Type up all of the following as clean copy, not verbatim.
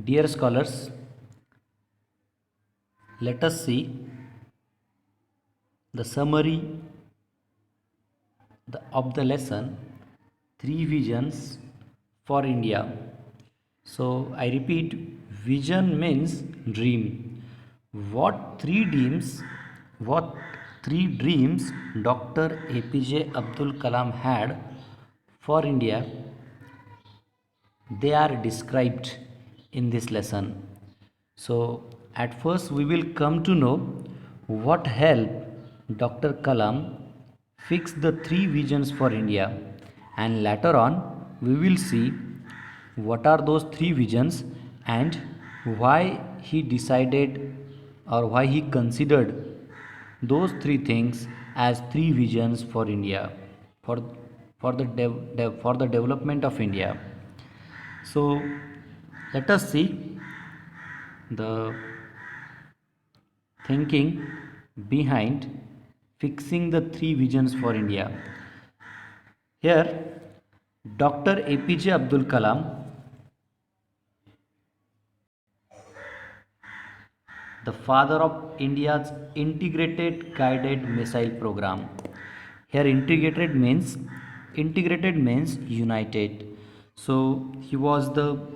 Dear scholars, let us see the summary of the lesson Three Visions for India. So I repeat, vision means dream. What three dreams what three dreams Dr. APJ Abdul Kalam had for India, they are described in this lesson. So, at first, we will come to know what helped Dr. Kalam fix the three visions for India, and later on, we will see what are those three visions and why he decided or why he considered those three things as three visions for India for for the development of India. So let us see the thinking behind fixing the three visions for India. Here, Dr. APJ Abdul Kalam, the father of India's integrated guided missile program. Here, integrated means united. So he was the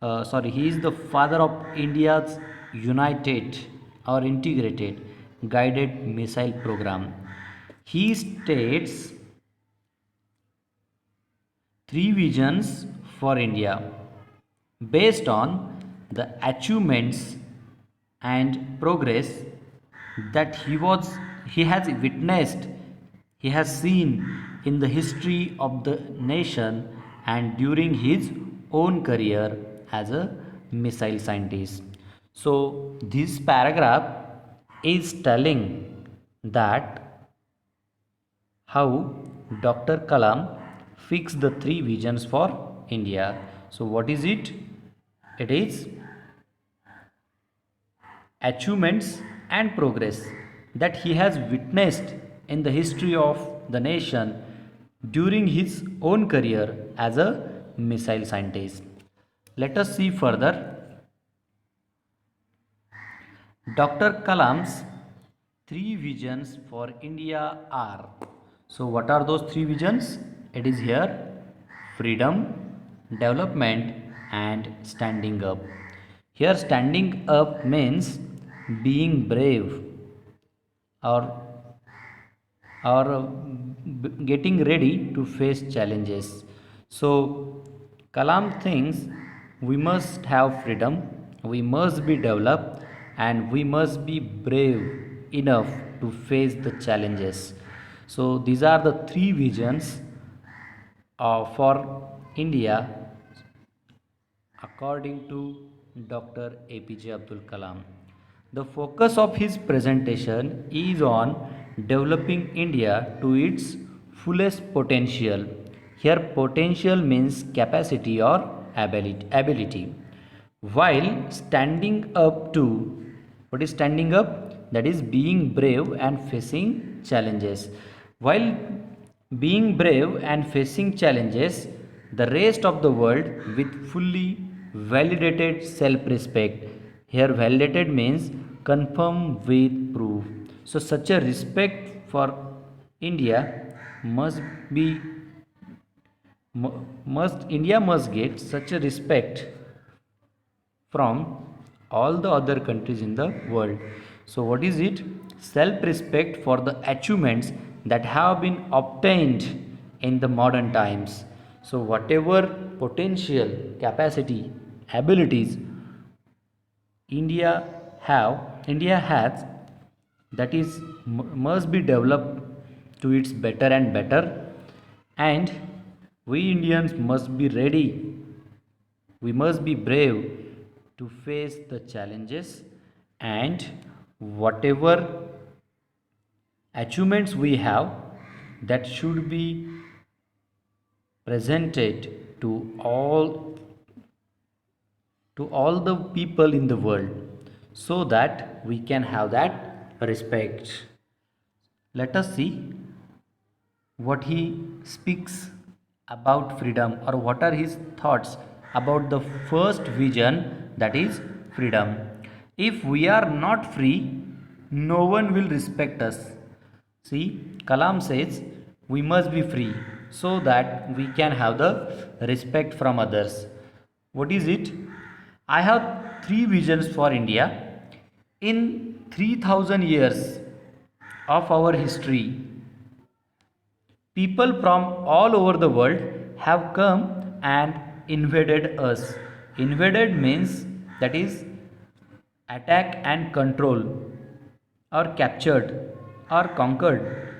he is the father of India's united or integrated guided missile program. He states three visions for India based on the achievements and progress that he has witnessed, he has seen in the history of the nation and during his own career as a missile scientist. So this paragraph is telling that how Dr. Kalam fixed the three visions for India. So what is it? It is achievements and progress that he has witnessed in the history of the nation during his own career as a missile scientist. Let us see further. Dr. Kalam's three visions for India are. So, what are those three visions? It is here freedom, development, and standing up. Here, standing up means being brave or getting ready to face challenges. So, Kalam thinks we must have freedom, we must be developed, and we must be brave enough to face the challenges. So, these are the three visions for India according to Dr. APJ Abdul Kalam. The focus of his presentation is on developing India to its fullest potential. Here, potential means capacity or ability. While standing up to, what is standing up? That is being brave and facing challenges. While being brave and facing challenges, the rest of the world with fully validated self respect. Here, validated means confirm with proof. So, such a respect for India must be must get such a respect from all the other countries in the world. So, what is it? Self respect for the achievements that have been obtained in the modern times. So, whatever potential, capacity, abilities India India has, that is must be developed to its better and better, and we Indians must be ready, we must be brave to face the challenges, and whatever achievements we have, that should be presented to all the people in the world so that we can have that respect. Let us see what he speaks about freedom or what are his thoughts about the first vision, that is freedom. If we are not free, no one will respect us. See, Kalam says we must be free so that we can have the respect from others. What is it? I have three visions for India. In 3000 years of our history, people from all over the world have come and invaded us. Invaded means, that is, attack and control, or captured or conquered,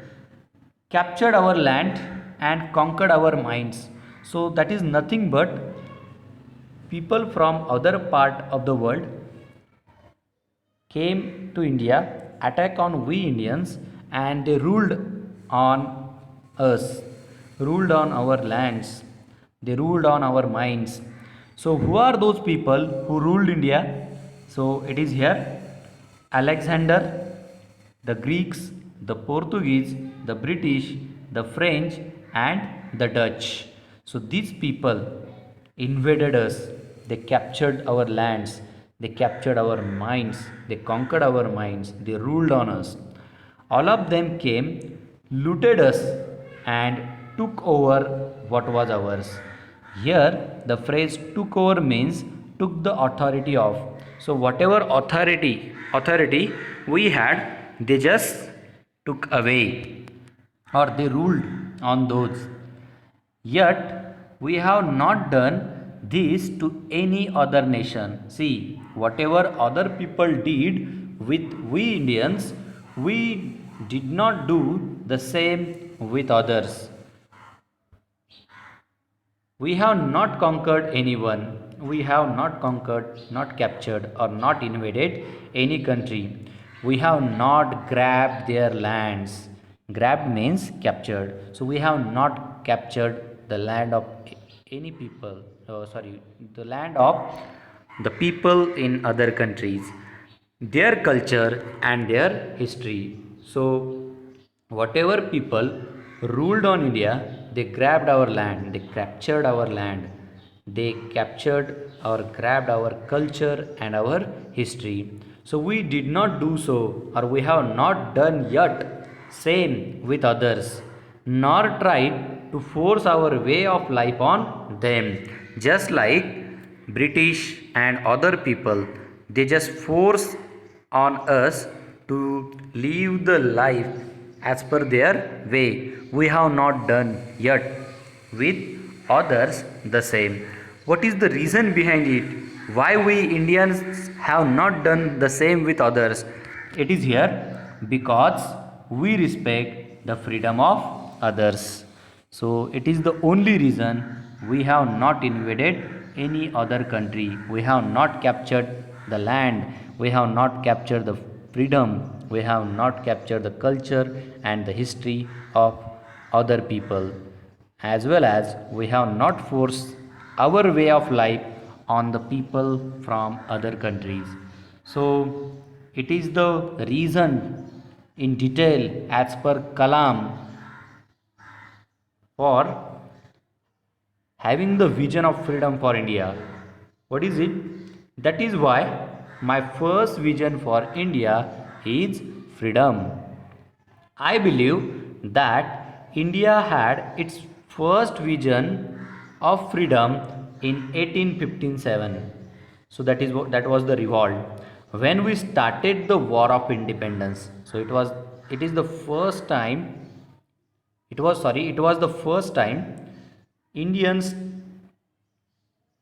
captured our land and conquered our minds. So that is nothing but people from other part of the world came to India, attack on we Indians, and they ruled on us, ruled on our lands, they ruled on our minds. So who are those people who ruled India? So it is here Alexander, the Greeks, the Portuguese, the British, the French, and the Dutch. So these people invaded us, they captured our lands, they captured our minds, they conquered our minds, they ruled on us. All of them came, looted us, and took over what was ours. Here, the phrase took over means took the authority of. So, whatever authority we had, they just took away, or they ruled on those. Yet we have not done this to any other nation. See, whatever other people did with we Indians, we did not do the same with others. We have not conquered anyone. We have not conquered, not captured, or not invaded any country. We have not grabbed their lands. Grabbed means captured. So we have not captured the land of any people. Sorry, the land of the people in other countries, their culture and their history. So whatever people ruled on India, they grabbed our land, they captured our land, they captured or grabbed our culture and our history. So we did not do so, or we have not done yet same with others, nor tried to force our way of life on them. Just like British and other people, they just force on us to live the life as per their way. We have not done yet with others the same. What is the reason behind it? Why we Indians have not done the same with others? It is here because we respect the freedom of others. So it is the only reason we have not invaded any other country. We have not captured the land. We have not captured the freedom. We have not captured the culture and the history of other people, as well as we have not forced our way of life on the people from other countries. So it is the reason in detail as per Kalam for having the vision of freedom for India. What is it? That is why my first vision for India is freedom. I believe that India had its first vision of freedom in 1857. So that was the revolt when we started the war of independence. So it is the first time it was the first time Indians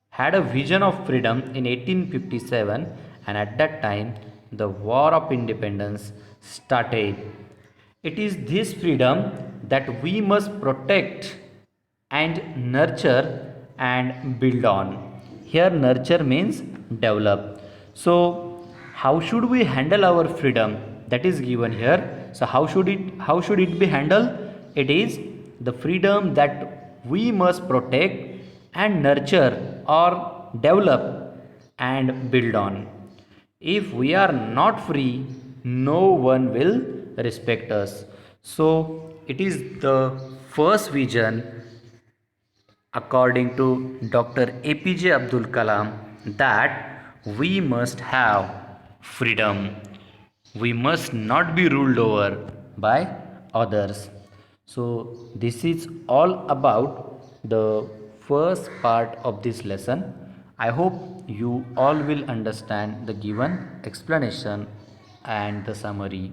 had a vision of freedom in 1857, and at that time the war of independence started. It is this freedom that we must protect and nurture and build on. Here nurture means develop. So how should we handle our freedom? That is given here. So how should it be handled? It is the freedom that we must protect and nurture or develop and build on. If we are not free, no one will respect us. So it is the first vision according to Dr. APJ Abdul Kalam, that we must have freedom. We must not be ruled over by others. So, this is all about the first part of this lesson. I hope you all will understand the given explanation and the summary.